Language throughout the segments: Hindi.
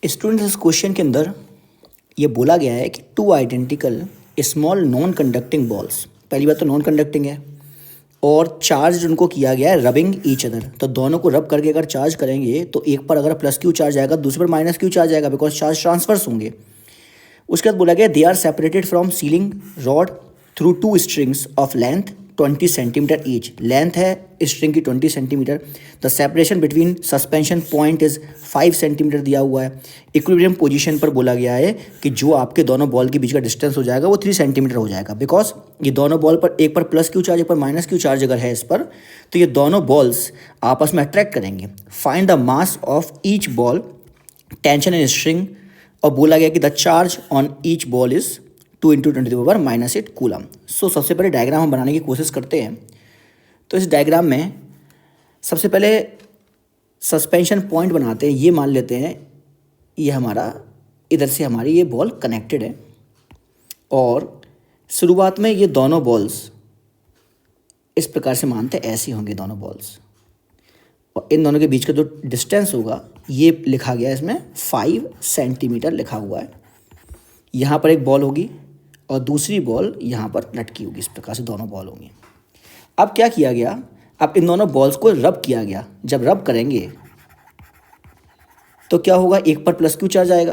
स्टूडेंट्स, इस क्वेश्चन के अंदर ये बोला गया है कि two identical small non conducting balls, पहली बात तो नॉन कंडक्टिंग है और चार्ज उनको किया गया है रबिंग ईच अदर। तो दोनों को रब करके अगर चार्ज करेंगे तो एक पर अगर प्लस क्यू चार्ज आएगा, दूसरे पर माइनस क्यू चार्ज आएगा, बिकॉज चार्ज ट्रांसफर्स होंगे। उसके बाद बोला गया they are separated from ceiling rod through two strings of length 20 centimetre each. Length है स्ट्रिंग की 20 centimetre. The separation between suspension point is 5 centimetre दिया हुआ है। इक्विलिब्रियम पोजीशन पर बोला गया है कि जो आपके दोनों बॉल के बीच का डिस्टेंस हो जाएगा वो 3 सेंटीमीटर हो जाएगा, बिकॉज ये दोनों बॉल पर एक पर प्लस क्यू चार्ज एक पर माइनस क्यू चार्ज अगर है इस पर, तो ये दोनों बॉल्स आपस में अट्रैक्ट करेंगे। Find the mass of each ball, tension in string, और बोला गया कि the charge on each ball is 2 × 10⁻⁸ coulomb. So सबसे पहले डायग्राम हम बनाने की कोशिश करते हैं। तो इस डायग्राम में सबसे पहले सस्पेंशन पॉइंट बनाते हैं। ये मान लेते हैं ये हमारा, इधर से हमारी ये बॉल कनेक्टेड है और शुरुआत में ये दोनों बॉल्स इस प्रकार से मानते हैं ऐसी होंगी दोनों बॉल्स, और इन दोनों के बीच का जो डिस्टेंस होगा ये लिखा गया है, इसमें 5 सेंटीमीटर लिखा हुआ है। यहाँ पर एक बॉल होगी और दूसरी बॉल यहाँ पर लटकी होगी, इस प्रकार से दोनों बॉल होंगी। अब क्या किया गया, अब इन दोनों बॉल्स को रब किया गया। जब रब करेंगे तो क्या होगा, एक पर प्लस क्यू चार्ज आएगा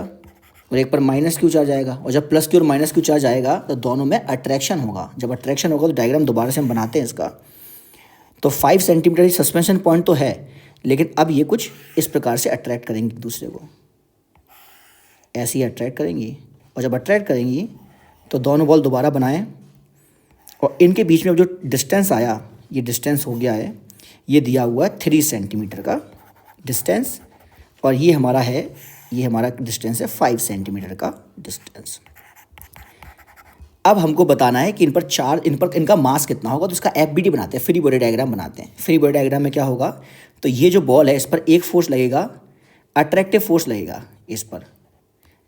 और एक पर माइनस क्यू चार्ज आएगा, और जब प्लस क्यू और माइनस क्यू चार्ज आएगा तो दोनों में अट्रैक्शन होगा। जब अट्रैक्शन होगा तो डायग्राम दोबारा से हम बनाते हैं इसका। तो 5 सेंटीमीटर सस्पेंशन पॉइंट तो है, लेकिन अब ये कुछ इस प्रकार से अट्रैक्ट करेंगी दूसरे को, ऐसे ही अट्रैक्ट करेंगी। और जब अट्रैक्ट करेंगी तो दोनों बॉल दोबारा बनाएं और इनके बीच में जो डिस्टेंस आया, ये डिस्टेंस हो गया है, ये दिया हुआ है 3 सेंटीमीटर का डिस्टेंस, और ये हमारा है, ये हमारा डिस्टेंस है 5 सेंटीमीटर का डिस्टेंस। अब हमको बताना है कि इन पर चार्ज, इनका मास कितना होगा। तो इसका एफबीडी बनाते हैं, फ्री बॉडी डायग्राम बनाते हैं। फ्री बॉडी डायग्राम में क्या होगा, तो ये जो बॉल है इस पर एक फोर्स लगेगा, अट्रैक्टिव फोर्स लगेगा इस पर,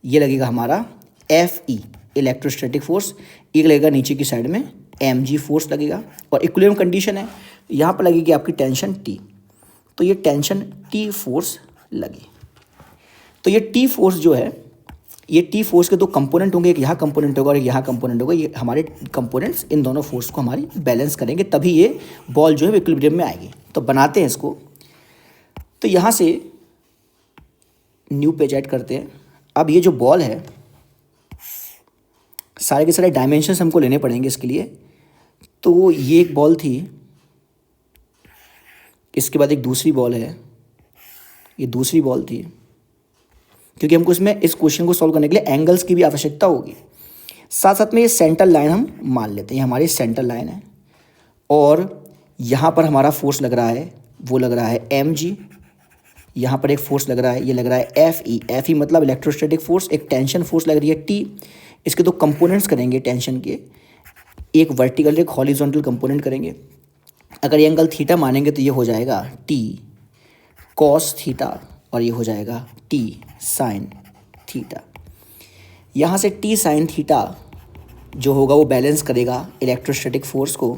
ये लगेगा हमारा FE इलेक्ट्रोस्टैटिक फोर्स, एक लगेगा नीचे की साइड में mg फोर्स लगेगा, और इक्विलिब्रियम कंडीशन है, यहाँ पर लगेगी आपकी टेंशन T। तो ये टेंशन T फोर्स लगी। तो ये T फोर्स जो है, ये T फोर्स के दो कंपोनेंट होंगे, एक यहाँ कंपोनेंट होगा और एक यहाँ कंपोनेंट होगा। ये हमारे कंपोनेंट्स इन दोनों फोर्स को हमारी बैलेंस करेंगे, तभी ये बॉल जो है इक्विलिब्रियम में आएगी। तो बनाते हैं इसको। तो यहाँ से न्यू पेज ऐड करते हैं। अब ये जो बॉल है, सारे के सारे डायमेंशंस हमको लेने पड़ेंगे इसके लिए। तो ये एक बॉल थी, इसके बाद एक दूसरी बॉल है, ये दूसरी बॉल थी, क्योंकि हमको इसमें इस क्वेश्चन को सॉल्व करने के लिए एंगल्स की भी आवश्यकता होगी। साथ साथ में ये सेंटर लाइन हम मान लेते हैं, ये हमारी सेंटर लाइन है, और यहाँ पर हमारा फोर्स लग रहा है, वो लग रहा है mg। यहाँ पर एक फोर्स लग रहा है, ये लग रहा है FE मतलब इलेक्ट्रोस्टैटिक फोर्स। एक टेंशन फोर्स लग रही है T। इसके दो कंपोनेंट्स करेंगे टेंशन के, एक वर्टिकल एक हॉरिजॉन्टल कंपोनेंट करेंगे। अगर ये एंगल थीटा मानेंगे तो ये हो जाएगा T cos थीटा, और ये हो जाएगा T sin थीटा। यहाँ से T sin थीटा जो होगा वो बैलेंस करेगा इलेक्ट्रोस्टैटिक फोर्स को,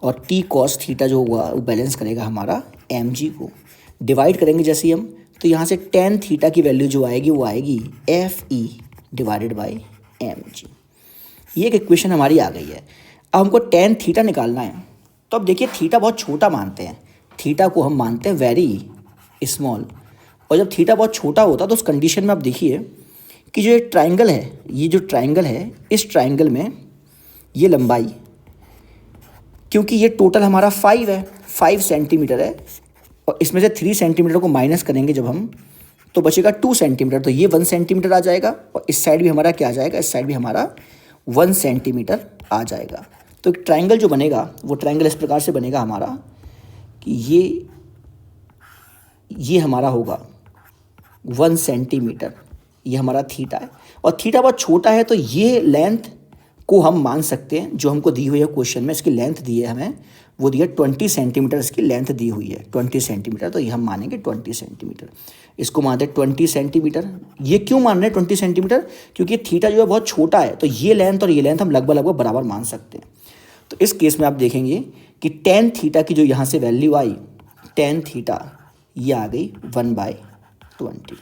और T cos थीटा जो होगा वो बैलेंस करेगा हमारा mg को। डिवाइड करेंगे जैसे ही हम, तो यहाँ से tan थीटा की वैल्यू जो आएगी वो आएगी FE डिवाइडेड बाई mg। ये एक इक्वेशन हमारी आ गई है। अब हमको tan थीटा निकालना है। तो अब देखिए थीटा बहुत छोटा मानते हैं, थीटा को हम मानते हैं वेरी स्मॉल, और जब थीटा बहुत छोटा होता है तो उस कंडीशन में आप देखिए कि जो ये ट्राइंगल है, ये जो ट्राइंगल है, इस ट्राइंगल में ये लंबाई, क्योंकि ये टोटल हमारा 5 है, 5 सेंटीमीटर है, और इसमें से 3 सेंटीमीटर को माइनस करेंगे जब हम, तो बचेगा 2 सेंटीमीटर। तो ये 1 सेंटीमीटर आ जाएगा, और इस साइड भी हमारा क्या आ जाएगा, इस साइड भी हमारा 1 सेंटीमीटर आ जाएगा। तो एक ट्राइंगल जो बनेगा वो ट्राइंगल इस प्रकार से बनेगा हमारा कि ये हमारा होगा 1 सेंटीमीटर, ये हमारा थीटा है, और थीटा बहुत छोटा है, तो ये लेंथ को हम मान सकते हैं जो हमको दी हुई है क्वेश्चन में। इसकी लेंथ दी है हमें, वो दी है 20 सेंटीमीटर, इसकी लेंथ दी हुई है 20 सेंटीमीटर। तो ये हम मानेंगे 20 सेंटीमीटर, इसको मानते हैं 20 सेंटीमीटर। ये क्यों मान रहे हैं 20 सेंटीमीटर, क्योंकि थीटा जो है बहुत छोटा है, तो ये लेंथ और ये लेंथ हम लगभग बराबर मान सकते हैं। तो इस केस में आप देखेंगे कि tan थीटा की जो यहाँ से वैल्यू आई, tan थीटा ये आ गई 1/20।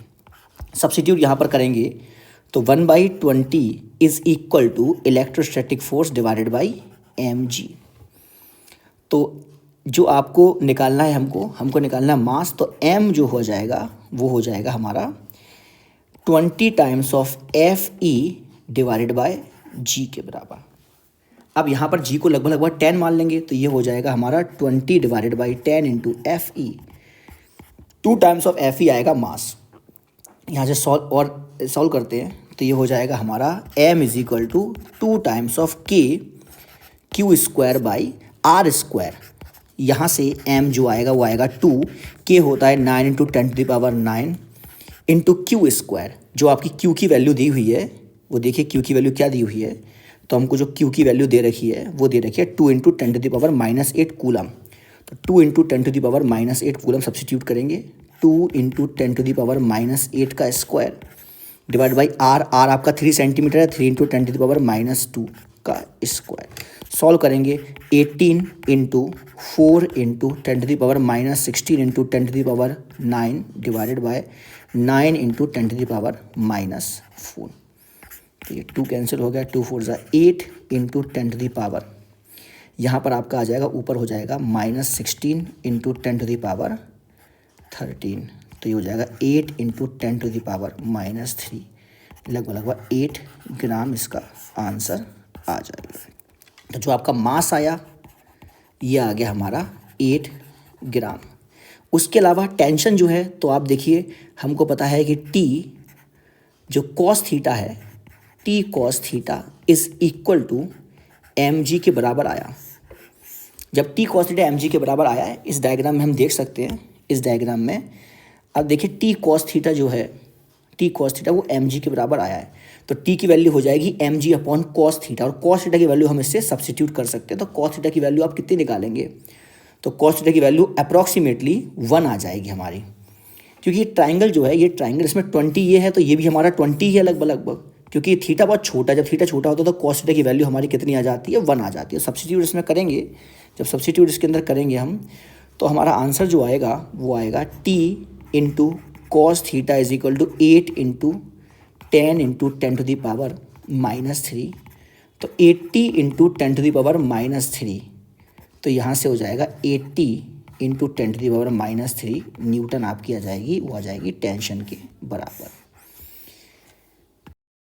सब्स्टिट्यूट यहाँ पर करेंगे तो 1/20 is equal to electrostatic force divided by mg। तो जो आपको निकालना है, हमको निकालना है मास, तो m जो हो जाएगा वो हो जाएगा हमारा 20 times of Fe divided by g के बराबर। अब यहाँ पर g को लगभग 10 मान लेंगे तो ये हो जाएगा हमारा 20 divided by 10 into Fe। 2 times of Fe आएगा मास। यहाँ से सॉल्व करते हैं तो ये हो जाएगा हमारा m is equal to 2 times of k q square by r square. यहाँ से m जो आएगा वो आएगा 2, k होता है 9 into 10 to the power 9 into q square. जो आपकी q की वैल्यू दी हुई है वो देखिए q की वैल्यू क्या दी हुई है, तो हमको जो q की वैल्यू दे रखी है वो दे रखी है 2 into 10 to the power -8 coulomb. तो 2 into 10 to the power -8 coulomb substitute करेंगे, 2 इंटू 10 टू द पावर -8 का स्क्वायर डिवाइड बाई आर आपका 3 सेंटीमीटर है, 3 इंटू 10 टू द पावर -2 का स्क्वायर। सॉल्व करेंगे 18 into 4 into 10 to the power -16 into 10 to the power 9 divided by 9 into 10 to the power -4। तो ये 2 कैंसिल हो गया, 2 4 ज़ा 8 इंटू 10 टू द पावर, यहाँ पर आपका आ जाएगा ऊपर हो जाएगा -16 इंटू 10 टू द पावर 13। तो ये हो जाएगा 8 इंटू 10 टू द पावर -3, लगभग 8 ग्राम इसका आंसर आ जाएगा। तो जो आपका मास आया ये आ गया हमारा 8 ग्राम। उसके अलावा टेंशन जो है, तो आप देखिए हमको पता है कि T जो कॉस थीटा है, T cos theta is equal to mg के बराबर आया। जब T कॉस थीटा mg के बराबर आया है, इस डायग्राम में हम देख सकते हैं, इस डायग्राम में अब देखिए T कॉस थीटा जो है, T कॉस थीटा वो mg के बराबर आया है, तो T की वैल्यू हो जाएगी mg अपॉन कॉस थीटा, और कॉस थीटा की वैल्यू हम इससे सब्स्टिट्यूट कर सकते हैं। तो कॉस थीटा की वैल्यू आप कितनी निकालेंगे, तो कॉस थीटा की वैल्यू अप्रॉक्सीमेटली 1 आ जाएगी हमारी, क्योंकि ये ट्राइंगल जो है, ये ट्राइंगल इसमें 20 ये है तो ये भी हमारा 20 ही है लगभग, क्योंकि थीटा बहुत छोटा, जब थीटा छोटा होता है तो कॉस थीटा की वैल्यू हमारी कितनी आ जाती है, 1 आ जाती है। सब्स्टिट्यूट इसमें करेंगे, जब सब्स्टिट्यूट इसके अंदर करेंगे हम, तो हमारा आंसर जो आएगा वो आएगा T into cos theta is equal to 8 into 10 into 10 to the power -3। तो 80 इंटू 10 टू द पावर -3, तो यहाँ से हो जाएगा 80 into 10 to the power -3 newton आपकी आ जाएगी, वो आ जाएगी टेंशन के बराबर।